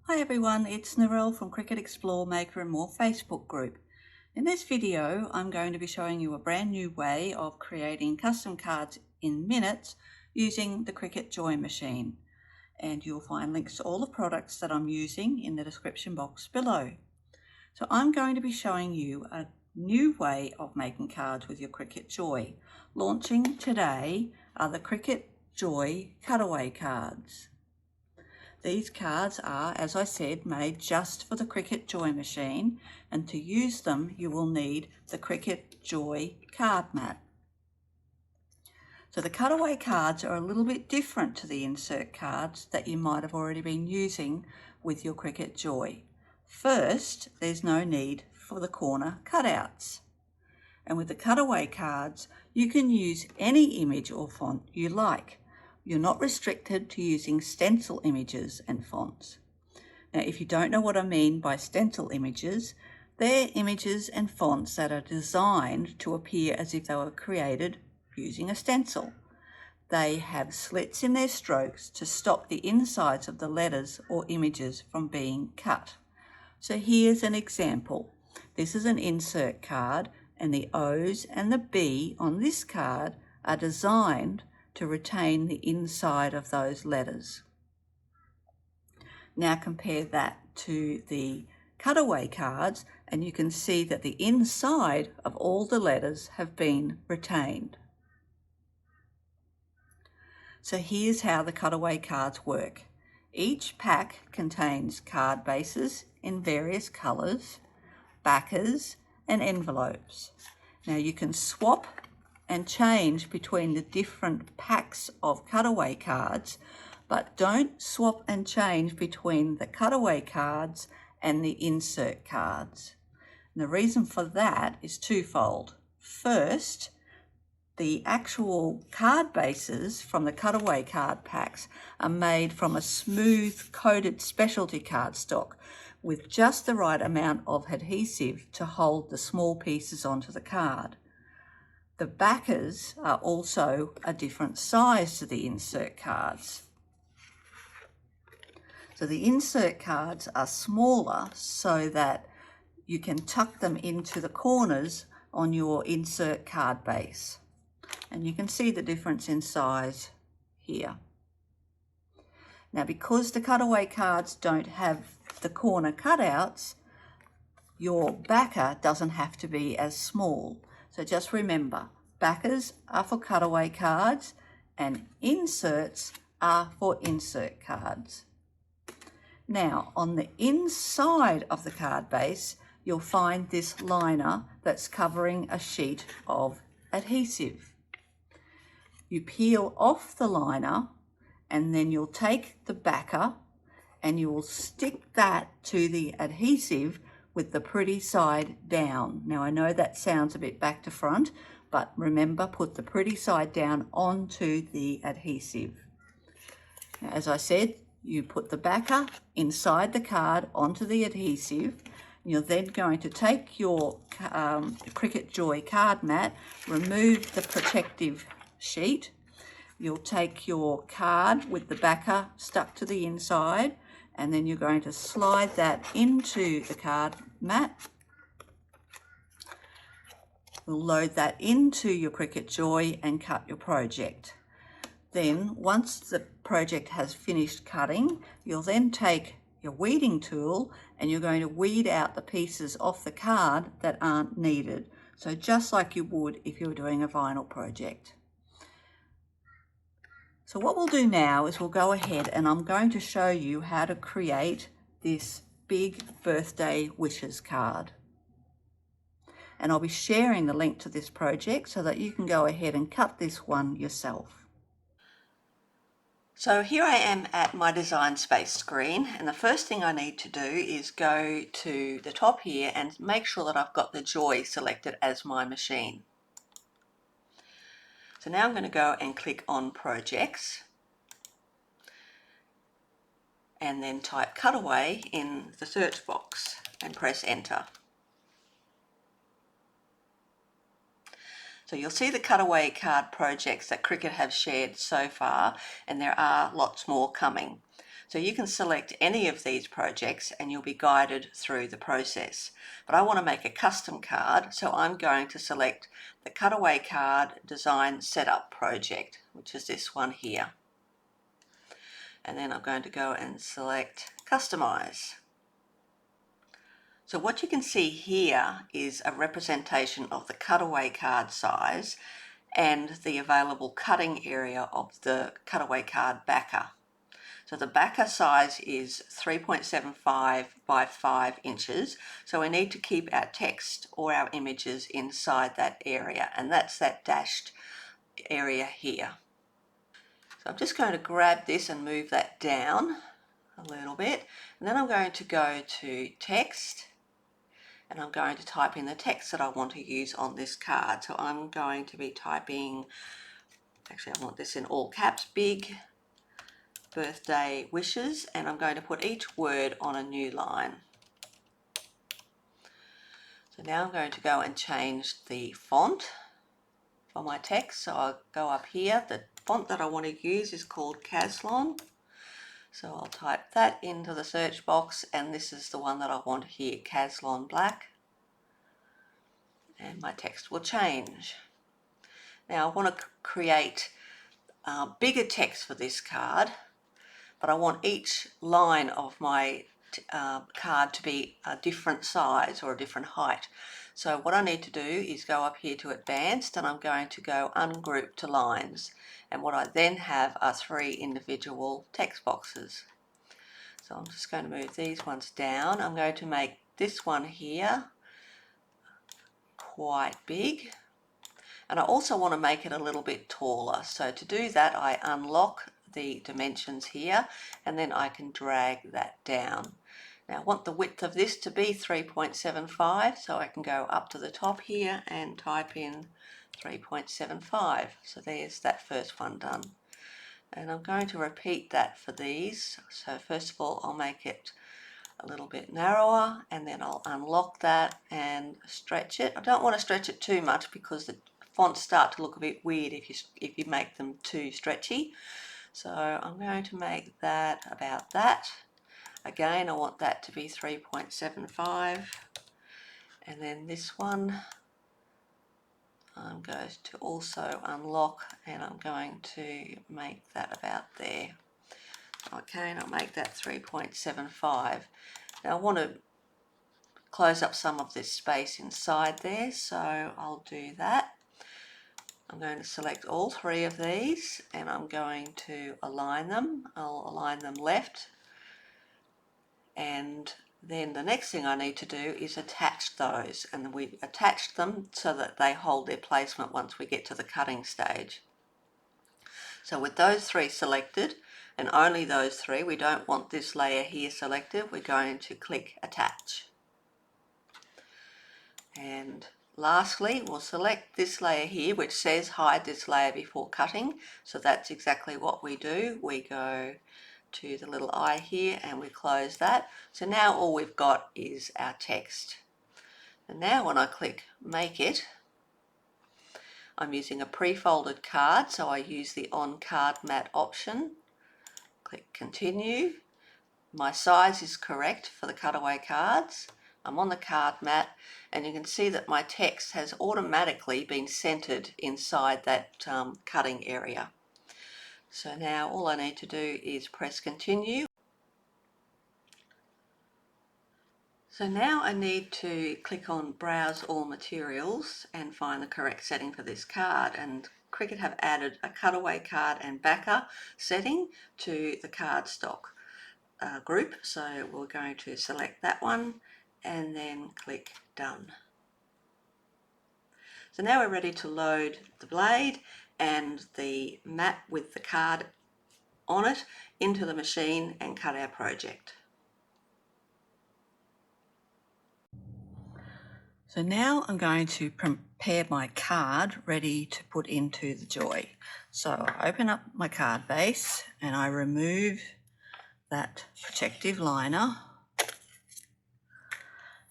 Hi everyone, it's Narelle from Cricut Explore Maker and More Facebook group. In this video, I'm going to be showing you a brand new way of creating custom cards in minutes using the Cricut Joy machine. And you'll find links to all the products that I'm using in the description box below. So I'm going to be showing you a new way of making cards with your Cricut Joy. Launching today are the Cricut Joy Cutaway cards. These cards are, as I said, made just for the Cricut Joy machine, and to use them you will need the Cricut Joy card mat. So the cutaway cards are a little bit different to the insert cards that you might have already been using with your Cricut Joy. First, there's no need for the corner cutouts. And with the cutaway cards, you can use any image or font you like. You're not restricted to using stencil images and fonts. Now, if you don't know what I mean by stencil images, they're images and fonts that are designed to appear as if they were created using a stencil. They have slits in their strokes to stop the insides of the letters or images from being cut. So here's an example. This is an insert card, and the O's and the B on this card are designed to retain the inside of those letters. Now compare that to the cutaway cards, and you can see that the inside of all the letters have been retained. So here's how the cutaway cards work. Each pack contains card bases in various colours, backers and envelopes. Now you can swap and change between the different packs of cutaway cards, but don't swap and change between the cutaway cards and the insert cards. And the reason for that is twofold. First, the actual card bases from the cutaway card packs are made from a smooth coated specialty cardstock with just the right amount of adhesive to hold the small pieces onto the card. The backers are also a different size to the insert cards. So the insert cards are smaller so that you can tuck them into the corners on your insert card base. And you can see the difference in size here. Now, because the cutaway cards don't have the corner cutouts, your backer doesn't have to be as small. So just remember, backers are for cutaway cards and inserts are for insert cards. Now, on the inside of the card base, you'll find this liner that's covering a sheet of adhesive. You peel off the liner and then you'll take the backer and you will stick that to the adhesive with the pretty side down. Now I know that sounds a bit back to front, but remember, put the pretty side down onto the adhesive. Now, as I said, you put the backer inside the card onto the adhesive. You're then going to take your Cricut Joy card mat, remove the protective sheet. You'll take your card with the backer stuck to the inside, and then you're going to slide that into the card mat. We'll load that into your Cricut Joy and cut your project. Then once the project has finished cutting, you'll then take your weeding tool and you're going to weed out the pieces off the card that aren't needed. So just like you would if you were doing a vinyl project. So what we'll do now is we'll go ahead and I'm going to show you how to create this big birthday wishes card. And I'll be sharing the link to this project so that you can go ahead and cut this one yourself. So here I am at my Design Space screen, and the first thing I need to do is go to the top here and make sure that I've got the Joy selected as my machine. So now I'm going to go and click on Projects and then type Cutaway in the search box and press Enter. So you'll see the cutaway card projects that Cricut have shared so far, and there are lots more coming. So you can select any of these projects and you'll be guided through the process. But I want to make a custom card, so I'm going to select the Cutaway Card Design Setup project, which is this one here. And then I'm going to go and select Customize. So what you can see here is a representation of the cutaway card size and the available cutting area of the cutaway card backer. So the backer size is 3.75 by 5 inches. So we need to keep our text or our images inside that area, and that's that dashed area here. So I'm just going to grab this and move that down a little bit, and then I'm going to go to text, and I'm going to type in the text that I want to use on this card. So I'm going to be typing, actually I want this in all caps, big birthday wishes, and I'm going to put each word on a new line. So now I'm going to go and change the font for my text. So I'll go up here. The font that I want to use is called Caslon. So I'll type that into the search box, and this is the one that I want here, Caslon Black. And my text will change. Now I want to create bigger text for this card, but I want each line of my card to be a different size or a different height. So what I need to do is go up here to Advanced, and I'm going to go Ungroup to Lines. And what I then have are 3 individual text boxes. So I'm just going to move these ones down. I'm going to make this one here quite big, and I also want to make it a little bit taller. So to do that, I unlock the dimensions here, and then I can drag that down. Now I want the width of this to be 3.75, so I can go up to the top here and type in 3.75. So there's that first one done. And I'm going to repeat that for these. So first of all, I'll make it a little bit narrower, and then I'll unlock that and stretch it. I don't want to stretch it too much because the fonts start to look a bit weird if you make them too stretchy. So I'm going to make that about that. Again, I want that to be 3.75, and then this one I'm going to also unlock, and I'm going to make that about there. Okay, and I'll make that 3.75. Now I want to close up some of this space inside there, so I'll do that. I'm going to select all 3 of these, and I'm going to align them. I'll align them left, and then the next thing I need to do is attach those, and we attach them so that they hold their placement once we get to the cutting stage. So with those 3 selected, and only those 3, we don't want this layer here selected, we're going to click Attach. And lastly, we'll select this layer here which says hide this layer before cutting. So that's exactly what we do. We go to the little eye here and we close that. So now all we've got is our text. And now when I click Make It, I'm using a pre-folded card, so I use the On Card Mat option. Click Continue. My size is correct for the cutaway cards. I'm on the card mat, and you can see that my text has automatically been centered inside that cutting area. So now all I need to do is press Continue. So now I need to click on Browse All Materials and find the correct setting for this card, and Cricut have added a cutaway card and backer setting to the cardstock group. So we're going to select that one and then click Done. So now we're ready to load the blade and the mat with the card on it into the machine and cut our project. So now I'm going to prepare my card ready to put into the Joy. So I open up my card base and I remove that protective liner,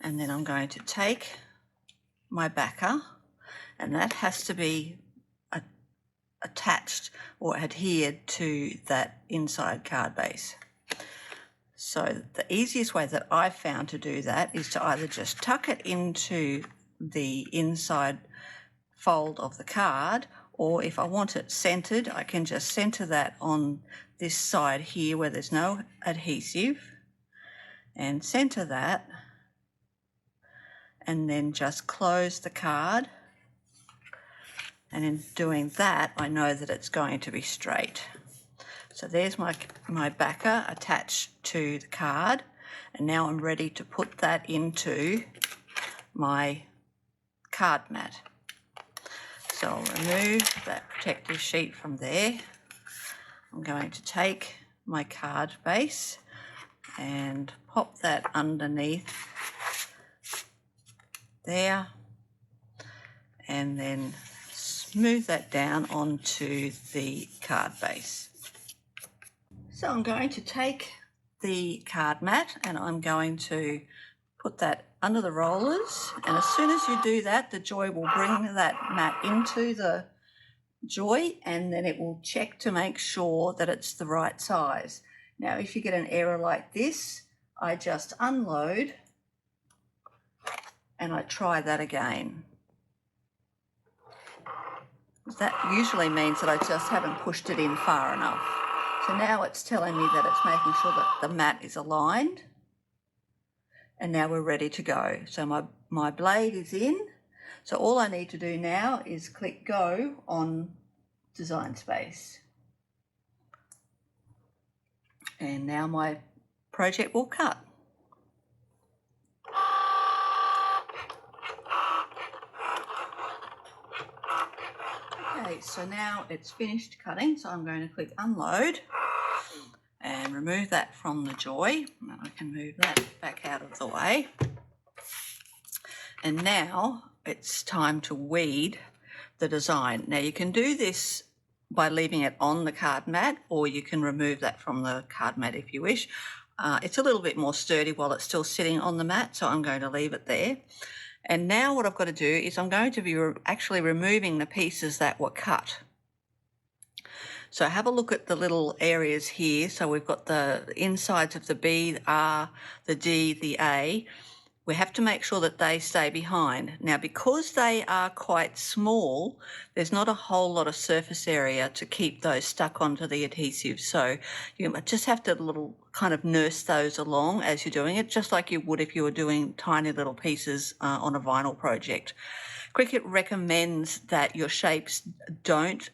and then I'm going to take my backer, and that has to be attached or adhered to that inside card base. So the easiest way that I've found to do that is to either just tuck it into the inside fold of the card, or if I want it centered, I can just center that on this side here where there's no adhesive and center that, and then just close the card. And in doing that, I know that it's going to be straight. So there's my backer attached to the card, and now I'm ready to put that into my card mat. So I'll remove that protective sheet from there. I'm going to take my card base and pop that underneath there, and then smooth that down onto the card base. So I'm going to take the card mat and I'm going to put that under the rollers, and as soon as you do that, the joy will bring that mat into the joy, and then it will check to make sure that it's the right size. Now if you get an error like this, I just unload and I try that again. That usually means that I just haven't pushed it in far enough. So now it's telling me that it's making sure that the mat is aligned, and now we're ready to go. So my blade is in, so all I need to do now is click go on Design Space. And now my project will cut. Okay, so now it's finished cutting, so I'm going to click unload and remove that from the joy, and I can move that back out of the way. And now it's time to weed the design. Now you can do this by leaving it on the card mat, or you can remove that from the card mat if you wish. It's a little bit more sturdy while it's still sitting on the mat, so I'm going to leave it there. And now what I've got to do is I'm going to be actually removing the pieces that were cut. So have a look at the little areas here. So we've got the insides of the B, the R, the D, the A. We have to make sure that they stay behind. Now, because they are quite small, there's not a whole lot of surface area to keep those stuck onto the adhesive. So you just have to kind of nurse those along as you're doing it, just like you would if you were doing tiny little pieces on a vinyl project. Cricut recommends that your shapes don't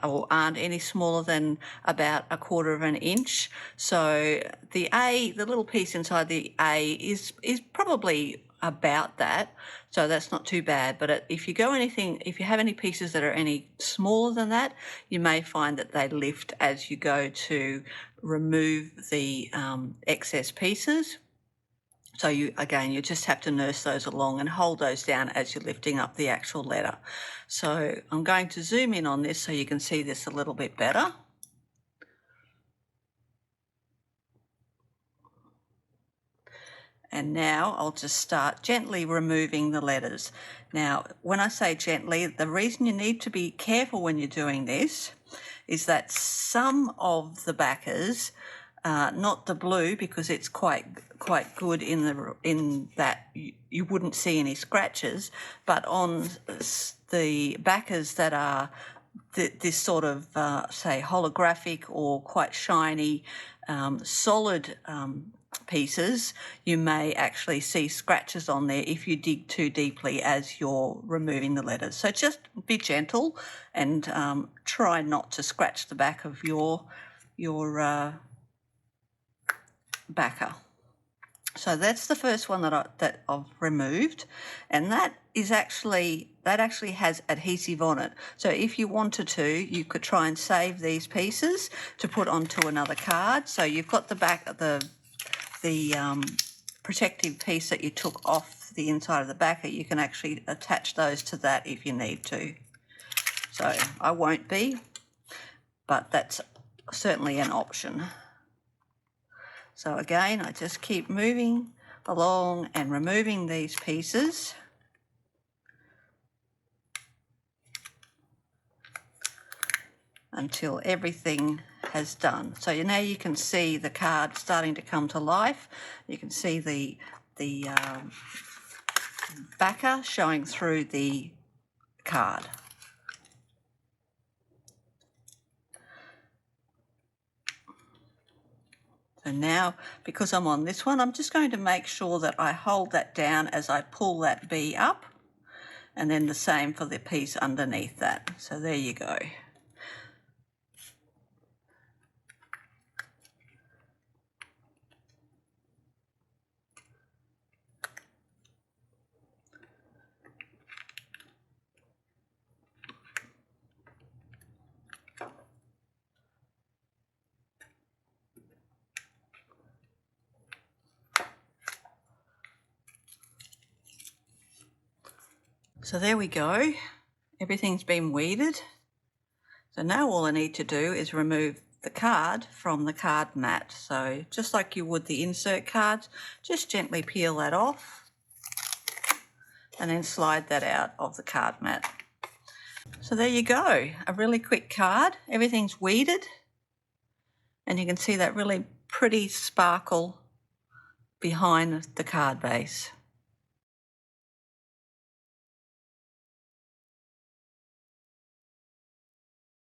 or aren't any smaller than about 1/4 of an inch. So the little piece inside the A is probably about that, so that's not too bad. But if you have any pieces that are any smaller than that, you may find that they lift as you go to remove the excess pieces. So you just have to nurse those along and hold those down as you're lifting up the actual letter. So I'm going to zoom in on this so you can see this a little bit better. And now I'll just start gently removing the letters. Now, when I say gently, the reason you need to be careful when you're doing this is that some of the backers, not the blue, because it's quite good in that you wouldn't see any scratches, but on the backers that are this sort of say holographic or quite shiny solid pieces, you may actually see scratches on there if you dig too deeply as you're removing the letters. So just be gentle and try not to scratch the back of your backer. So that's the first one that I've removed, and that actually has adhesive on it. So if you wanted to, you could try and save these pieces to put onto another card. So you've got the back of the protective piece that you took off the inside of the backer. You can actually attach those to that if you need to. So I won't be, but that's certainly an option. So again, I just keep moving along and removing these pieces until everything has done. So now you can see the card starting to come to life. You can see the backer showing through the card. So now, because I'm on this one, I'm just going to make sure that I hold that down as I pull that B up, and then the same for the piece underneath that. So there you go. So there we go. Everything's been weeded. So now all I need to do is remove the card from the card mat. So just like you would the insert cards, just gently peel that off and then slide that out of the card mat. So there you go, a really quick card. Everything's weeded and you can see that really pretty sparkle behind the card base.